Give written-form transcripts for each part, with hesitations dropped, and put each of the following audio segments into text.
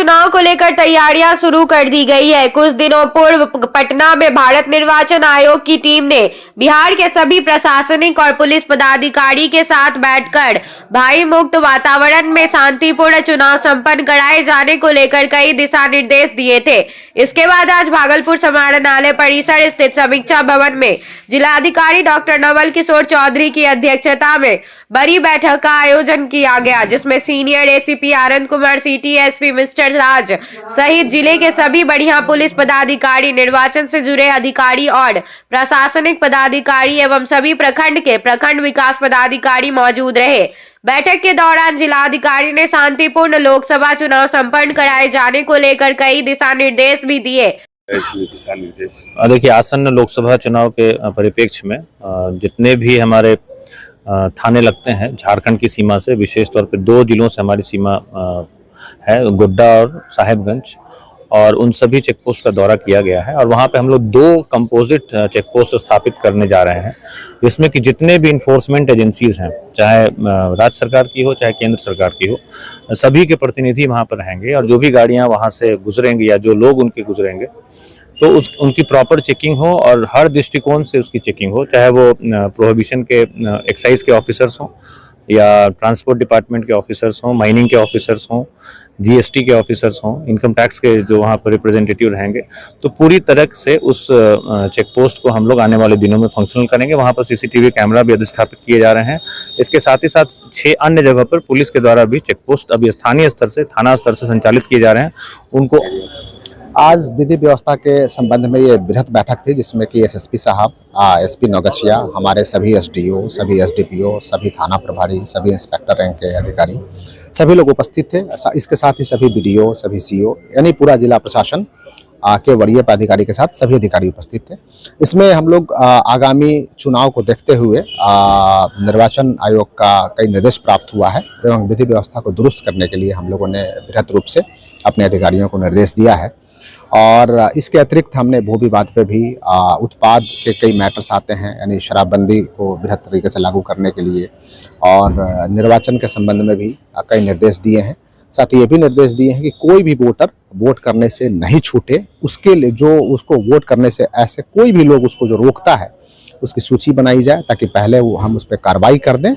चुनाव को लेकर तैयारियां शुरू कर दी गई है। कुछ दिनों पूर्व पटना में भारत निर्वाचन आयोग की टीम ने बिहार के सभी प्रशासनिक और पुलिस पदाधिकारी के साथ बैठकर भय मुक्त वातावरण में शांतिपूर्ण चुनाव संपन्न कराए जाने को लेकर कई दिशा निर्देश दिए थे। इसके बाद आज भागलपुर समाहरणालय परिसर स्थित समीक्षा भवन में जिलाधिकारी डॉक्टर नवल किशोर चौधरी की अध्यक्षता में बड़ी बैठक का आयोजन किया गया, जिसमें senior ACP Anand Kumar, city SP mister राज सहित जिले के सभी बढ़िया पुलिस पदाधिकारी, निर्वाचन से जुड़े अधिकारी और प्रशासनिक पदाधिकारी एवं सभी प्रखंड के प्रखंड विकास पदाधिकारी मौजूद रहे। बैठक के दौरान जिलाधिकारी ने शांतिपूर्ण लोकसभा चुनाव संपन्न कराए जाने को लेकर कई दिशा निर्देश भी दिए। देखिए, आसन्न लोकसभा चुनाव के परिप्रेक्ष्य में जितने भी हमारे थाने लगते हैं झारखंड की सीमा से, विशेष तौर पे 2 जिलों से हमारी सीमा है, गोड्डा और साहेबगंज, और उन सभी चेक पोस्ट का दौरा किया गया है। और वहाँ पे हम लोग 2 कंपोजिट चेक पोस्ट स्थापित करने जा रहे हैं, जिसमें कि जितने भी इन्फोर्समेंट एजेंसीज हैं, चाहे राज्य सरकार की हो चाहे केंद्र सरकार की हो, सभी के प्रतिनिधि वहाँ पर रहेंगे। और जो भी गाड़ियाँ वहाँ से गुजरेंगी या जो लोग उनके गुजरेंगे तो उनकी प्रॉपर चेकिंग हो और हर दृष्टिकोण से उसकी चेकिंग हो, चाहे वो प्रोहिबिशन के एक्साइज के ऑफिसर्स हों या ट्रांसपोर्ट डिपार्टमेंट के ऑफिसर्स हों, माइनिंग के ऑफिसर्स हों, जीएसटी के ऑफिसर्स हों, इनकम टैक्स के जो वहाँ पर रिप्रेजेंटेटिव रहेंगे। तो पूरी तरह से उस चेक पोस्ट को हम लोग आने वाले दिनों में फंक्शनल करेंगे। वहाँ पर सीसीटीवी कैमरा भी अधिष्ठापित किए जा रहे हैं। इसके साथ ही साथ 6 अन्य जगह पर पुलिस के द्वारा भी चेक पोस्ट अभी स्थानीय स्तर से, थाना स्तर से संचालित किए जा रहे हैं। उनको आज विधि व्यवस्था के संबंध में ये बृहत बैठक थी, जिसमें कि एसएसपी साहब, एसपी नौगछिया, हमारे सभी एसडीओ, सभी एसडीपीओ, सभी थाना प्रभारी, सभी इंस्पेक्टर रैंक के अधिकारी, सभी लोग उपस्थित थे। इसके साथ ही सभी बीडीओ, सभी सीओ, यानी पूरा जिला प्रशासन के वरीय पदाधिकारी के साथ सभी अधिकारी उपस्थित थे। इसमें हम लोग आगामी चुनाव को देखते हुए निर्वाचन आयोग का कई निर्देश प्राप्त हुआ है एवं विधि व्यवस्था को दुरुस्त करने के लिए हम लोगों ने बृहत रूप से अपने अधिकारियों को निर्देश दिया है। और इसके अतिरिक्त हमने भू विवाद पे भी उत्पाद के कई मैटर्स आते हैं, यानी शराबबंदी को बृहत तरीके से लागू करने के लिए, और निर्वाचन के संबंध में भी कई निर्देश दिए हैं। साथ ही ये भी निर्देश दिए हैं कि कोई भी वोटर वोट करने से नहीं छूटे, उसके लिए जो उसको वोट करने से ऐसे कोई भी लोग उसको जो रोकता है उसकी सूची बनाई जाए, ताकि पहले वो हम उस पर कार्रवाई कर दें,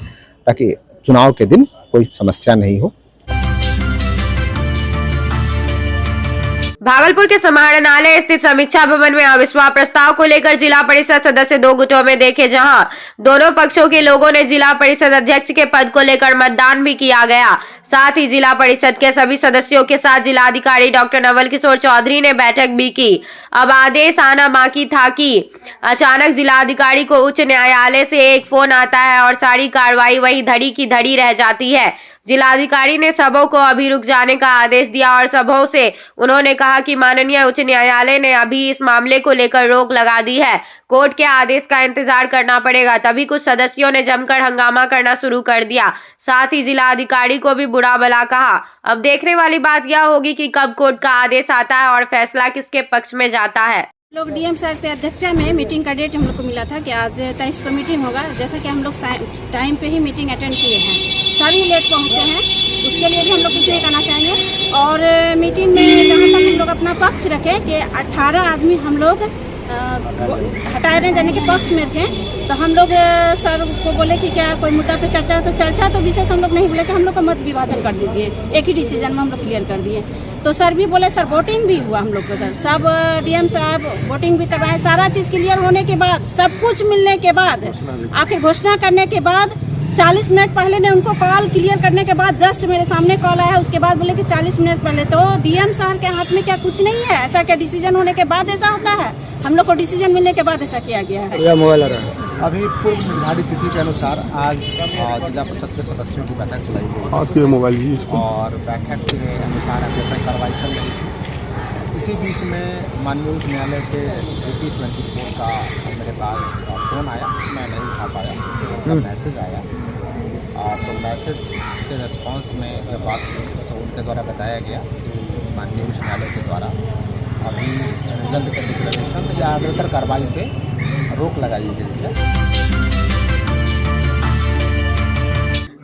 ताकि चुनाव के दिन कोई समस्या नहीं हो। भागलपुर के समाहरणालय स्थित समीक्षा भवन में अविश्वास प्रस्ताव को लेकर जिला परिषद सदस्य 2 गुटों में देखे, जहां दोनों पक्षों के लोगों ने जिला परिषद अध्यक्ष के पद को लेकर मतदान भी किया गया। साथ ही जिला परिषद के सभी सदस्यों के साथ जिलाधिकारी डॉक्टर नवल किशोर चौधरी ने बैठक भी की। अब आदेश आना बाकी था कि अचानक जिलाधिकारी को उच्च न्यायालय से एक फोन आता है और सारी कार्रवाई वही धड़ी की धड़ी रह जाती है। जिलाधिकारी ने सबों को अभी रुक जाने का आदेश दिया और सबों से उन्होंने कहा कि माननीय उच्च न्यायालय ने अभी इस मामले को लेकर रोक लगा दी है, कोर्ट के आदेश का इंतजार करना पड़ेगा। तभी कुछ सदस्यों ने जमकर हंगामा करना शुरू कर दिया। साथ ही जिलाधिकारी को भी बुरा भला कहा। अब देखने वाली बात यह होगी कि कब कोर्ट का आदेश आता है और फैसला किसके पक्ष में जाता है। लोग डीएम साहब के अध्यक्षता में मीटिंग का डेट हम लोग को मिला था कि आज 23 को मीटिंग होगा। जैसा कि हम लोग टाइम पे ही मीटिंग अटेंड किए हैं, सभी लेट पहुंचे हैं, उसके लिए भी हम लोग कुछ नहीं करना चाहेंगे। और मीटिंग में जहाँ तक हम लोग अपना पक्ष रखें कि 18 आदमी हम लोग हटाए जाने के पक्ष में थे, तो हम लोग सर को बोले कि क्या कोई मुद्दा पे चर्चा, तो चर्चा तो विशेष हम लोग नहीं बोले कि हम लोग का मत विभाजन कर दीजिए, एक ही डिसीजन में हम लोग क्लियर कर दिए। तो सर भी बोले, सर वोटिंग भी हुआ हम लोग को, सर सब डीएम साहब वोटिंग भी करवाए। सारा चीज़ क्लियर होने के बाद, सब कुछ मिलने के बाद, आखिर घोषणा करने के बाद 40 मिनट पहले ने उनको कॉल क्लियर करने के बाद जस्ट मेरे सामने कॉल आया, उसके बाद बोले कि 40 मिनट पहले। तो डीएम साहब के हाथ में क्या कुछ नहीं है? ऐसा क्या डिसीजन होने के बाद ऐसा होता है? हम लोग को डिसीजन मिलने के बाद ऐसा किया गया है। अभी पूर्व निर्धारित तिथि के अनुसार आज जिला परिषद के सदस्यों की बैठक बुलाई गई और बैठक के अनुसार अभी कार्रवाई चल रही थी। इसी बीच में माननीय उच्च न्यायालय के GP 24 का मेरे पास फ़ोन आया, मैं नहीं उठा पाया, उनका मैसेज आया। तो मैसेज के रिस्पांस में जब बात हुई तो उनके द्वारा बताया गया कि माननीय उच्च न्यायालय के द्वारा अभी रिजल्ट के डिक्लेरेशन या अग्रतर कार्रवाई पे रोक लगाई गई है।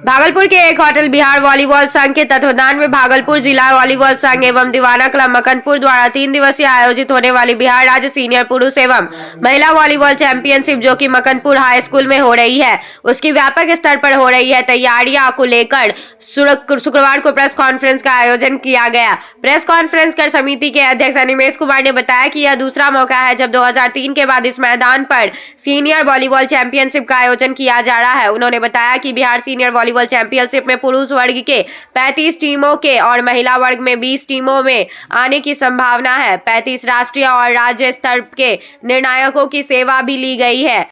भागलपुर के एक होटल बिहार वॉलीबॉल संघ के तत्वावधान में भागलपुर जिला वॉलीबॉल संघ एवं दीवाना क्लब मकनपुर द्वारा 3 दिवसीय आयोजित होने वाली बिहार राज्य सीनियर पुरुष एवं महिला वॉलीबॉल चैंपियनशिप जो कि मकनपुर हाई स्कूल में हो रही है, उसकी व्यापक स्तर पर हो रही है तैयारियां को लेकर शुक्रवार को प्रेस कॉन्फ्रेंस का आयोजन किया गया। प्रेस कॉन्फ्रेंस कर समिति के अध्यक्ष अनिमेश कुमार ने बताया कि यह दूसरा मौका है जब 2003 के बाद इस मैदान पर सीनियर वॉलीबॉल चैंपियनशिप का आयोजन किया जा रहा है। उन्होंने बताया कि बिहार सीनियर वॉलीबॉल चैंपियनशिप में पुरुष वर्ग के 35 टीमों के और महिला वर्ग में 20 टीमों में आने की संभावना है। 35 राष्ट्रीय और राज्य स्तर के निर्णायकों की सेवा भी ली गई है।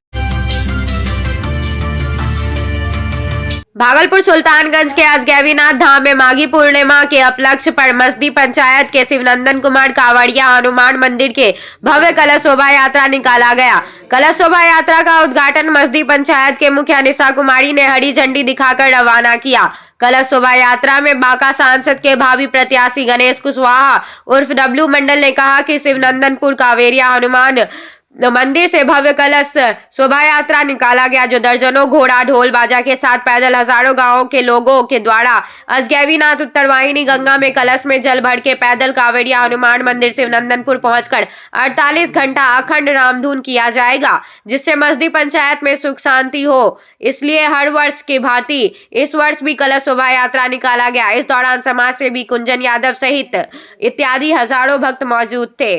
भागलपुर सुल्तानगंज के अजगैबीनाथ धाम में माघी पूर्णिमा के उपलक्ष्य पर मस्दी पंचायत के शिवनंदन कुमार कावड़िया हनुमान मंदिर के भव्य कलश शोभा यात्रा निकाला गया। कलश शोभा यात्रा का उद्घाटन मस्दी पंचायत के मुखिया निशा कुमारी ने हरी झंडी दिखाकर रवाना किया। कलश शोभा यात्रा में बांका सांसद के भावी प्रत्याशी गणेश कुशवाहा उर्फ डब्लू मंडल ने कहा कि शिवनंदनपुर कावेरिया हनुमान मंदिर से भव्य कलश शोभा यात्रा निकाला गया जो दर्जनों घोड़ा ढोल बाजा के साथ पैदल हजारों गांवों के लोगों के द्वारा अजगैबीनाथ उत्तरवाहिनी गंगा में कलश में जल भर के पैदल कावेरिया हनुमान मंदिर शिवनंदनपुर पहुंचकर 48 घंटा अखंड रामधुन किया जाएगा, जिससे मस्दी पंचायत में सुख शांति हो। इसलिए हर वर्ष की भांति इस वर्ष भी कलश शोभा यात्रा निकाला गया। इस दौरान समाज सेवी कुंजन यादव सहित इत्यादि हजारों भक्त मौजूद थे।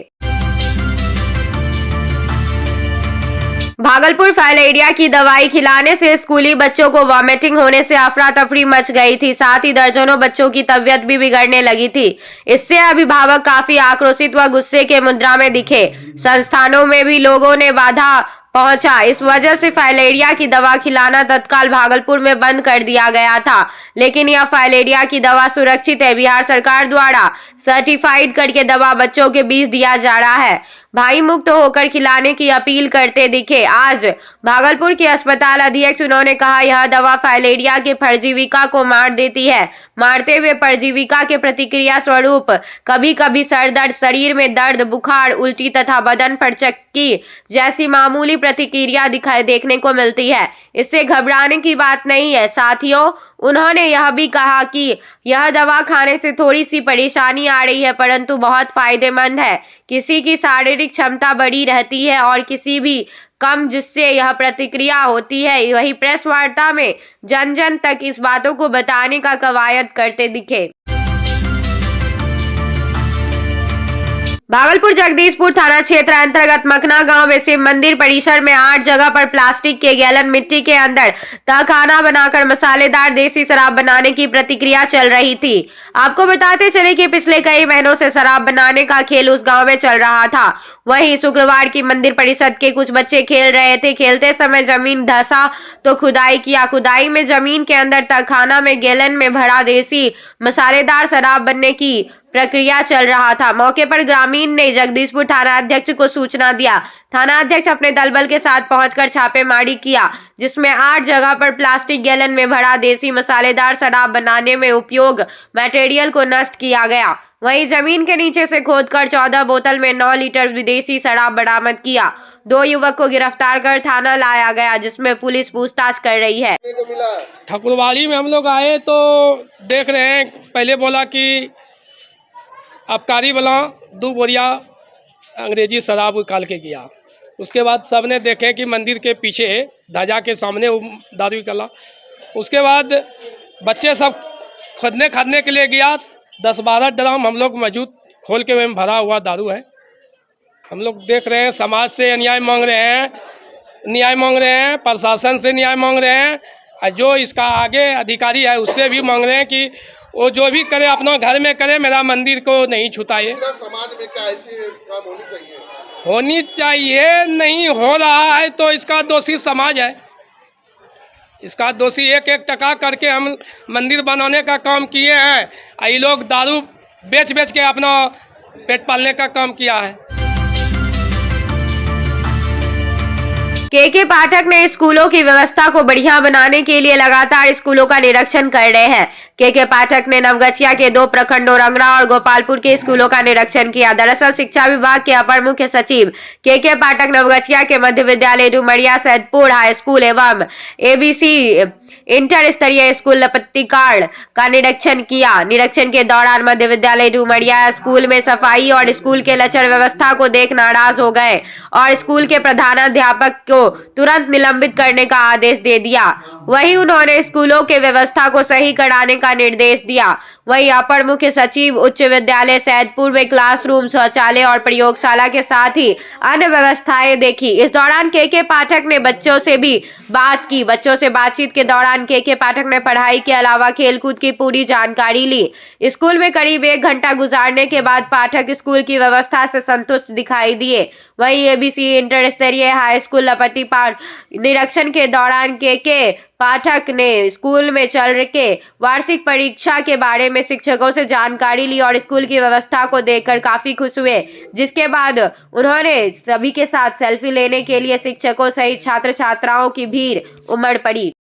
भागलपुर फाइलेरिया की दवाई खिलाने से स्कूली बच्चों को वॉमिटिंग होने से अफरा तफरी मच गई थी, साथ ही दर्जनों बच्चों की तबीयत भी बिगड़ने लगी थी। इससे अभिभावक काफी आक्रोशित व गुस्से के मुद्रा में दिखे। संस्थानों में भी लोगों ने बाधा पहुंचा। इस वजह से फाइलेरिया की दवा खिलाना तत्काल भागलपुर में बंद कर दिया गया था, लेकिन यह फाइलेरिया की दवा सुरक्षित है। बिहार सरकार द्वारा सर्टिफाइड करके दवा बच्चों के बीच दिया जा रहा है। भाई मुक्त होकर खिलाने की अपील करते दिखे। आज भागलपुर के अस्पताल अधीक्षक उन्होंने कहा यह दवा फाइलेरिया के परजीविका को मार देती है। मारते हुए परजीविका के प्रतिक्रिया स्वरूप कभी कभी सर दर्द, शरीर में दर्द, बुखार, उल्टी तथा बदन पर चक्की जैसी मामूली प्रतिक्रिया देखने को मिलती है। इससे घबराने की बात नहीं है। साथियों, उन्होंने यह भी कहा कि यह दवा खाने से थोड़ी सी परेशानी आ रही है, परंतु बहुत फायदेमंद है। किसी की शारीरिक क्षमता बड़ी रहती है और किसी भी कम, जिससे यह प्रतिक्रिया होती है। वही प्रेस वार्ता में जन जन तक इस बातों को बताने का कवायद करते दिखे। भागलपुर जगदीशपुर थाना क्षेत्र अंतर्गत मखना गांव में शिव मंदिर परिसर में 8 जगह पर प्लास्टिक के गैलन मिट्टी के अंदर तहखाना बनाकर मसालेदार देसी शराब बनाने की प्रतिक्रिया चल रही थी। आपको बताते चले कि पिछले कई महीनों से शराब बनाने का खेल उस गांव में चल रहा था। वहीं शुक्रवार की मंदिर परिषद के कुछ बच्चे खेल रहे थे। खेलते समय जमीन धंसा तो खुदाई किया। खुदाई में जमीन के अंदर तहखाना में गैलन में भरा देसी मसालेदार शराब बनने की प्रक्रिया चल रहा था। मौके पर ग्रामीण ने जगदीशपुर थाना अध्यक्ष को सूचना दिया। थाना अध्यक्ष अपने दलबल के साथ पहुंचकर छापेमारी किया, जिसमें 8 जगह पर प्लास्टिक गैलन में भरा देसी मसालेदार शराब बनाने में उपयोग मटेरियल को नष्ट किया गया। वहीं जमीन के नीचे से खोदकर 14 बोतल में 9 लीटर विदेशी शराब बरामद किया। 2 युवक को गिरफ्तार कर थाना लाया गया, जिसमें पुलिस पूछताछ कर रही है। ठाकुरवाड़ी में हम लोग आए तो देख रहे हैं, पहले बोला कि आबकारी वाला 2 बोरिया अंग्रेजी शराब निकाल के गया। उसके बाद सबने देखे कि मंदिर के पीछे ध्वजा के सामने दारू निकला। उसके बाद बच्चे सब खादने के लिए गया। 10-12 ड्रम हम लोग मौजूद खोल के में भरा हुआ दारू है। हम लोग देख रहे हैं, समाज से न्याय मांग रहे हैं, प्रशासन से न्याय मांग रहे हैं, और जो इसका आगे अधिकारी है उससे भी मांग रहे हैं कि वो जो भी करे अपना घर में करे, मेरा मंदिर को नहीं छुताए। समाज में क्या ऐसी काम होनी चाहिए, नहीं हो रहा है तो इसका दोषी समाज है। इसका दोषी 1-1 टका करके हम मंदिर बनाने का काम किए हैं, ये लोग दारू बेच के अपना पेट पालने का काम किया है। के पाठक ने स्कूलों की व्यवस्था को बढ़िया बनाने के लिए लगातार स्कूलों का निरीक्षण कर रहे हैं। के पाठक ने नवगछिया के 2 प्रखंडों रंगरा और गोपालपुर के स्कूलों का निरीक्षण किया। दरअसल शिक्षा विभाग के अपर मुख्य सचिव के पाठक नवगछिया के मध्य विद्यालय डुमरिया, सैदपुर हाई स्कूल एवं एबीसी इंटर स्तरीय स्कूल लपत्तिकाड़ का निरीक्षण किया। निरीक्षण के दौरान मध्य विद्यालय डुमरिया स्कूल में सफाई और स्कूल के लचर व्यवस्था को देख नाराज हो गए और स्कूल के प्रधानाध्यापक को तुरंत निलंबित करने का आदेश दे दिया। वहीं उन्होंने स्कूलों के व्यवस्था को सही कराने का निर्देश दिया। वहीं अपर मुख्य सचिव उच्च विद्यालय सैदपुर में क्लासरूम, शौचालय और प्रयोगशाला के साथ ही अन्य व्यवस्थाएं देखी। इस दौरान के पाठक ने बच्चों से भी बात की। बच्चों से बातचीत के दौरान के पाठक ने पढ़ाई के अलावा खेलकूद की पूरी जानकारी ली। स्कूल में करीब 1 घंटा गुजारने के बाद पाठक स्कूल की व्यवस्था से संतुष्ट दिखाई दिए। वहीं एबीसी इंटर स्तरीय हाई स्कूल लपत्तिपाड़ निरीक्षण के दौरान के पाठक ने स्कूल में चल रहे वार्षिक परीक्षा के बारे में शिक्षकों से जानकारी ली और स्कूल की व्यवस्था को देखकर काफी खुश हुए, जिसके बाद उन्होंने सभी के साथ सेल्फी लेने के लिए शिक्षकों सहित छात्र छात्राओं की भीड़ उमड़ पड़ी।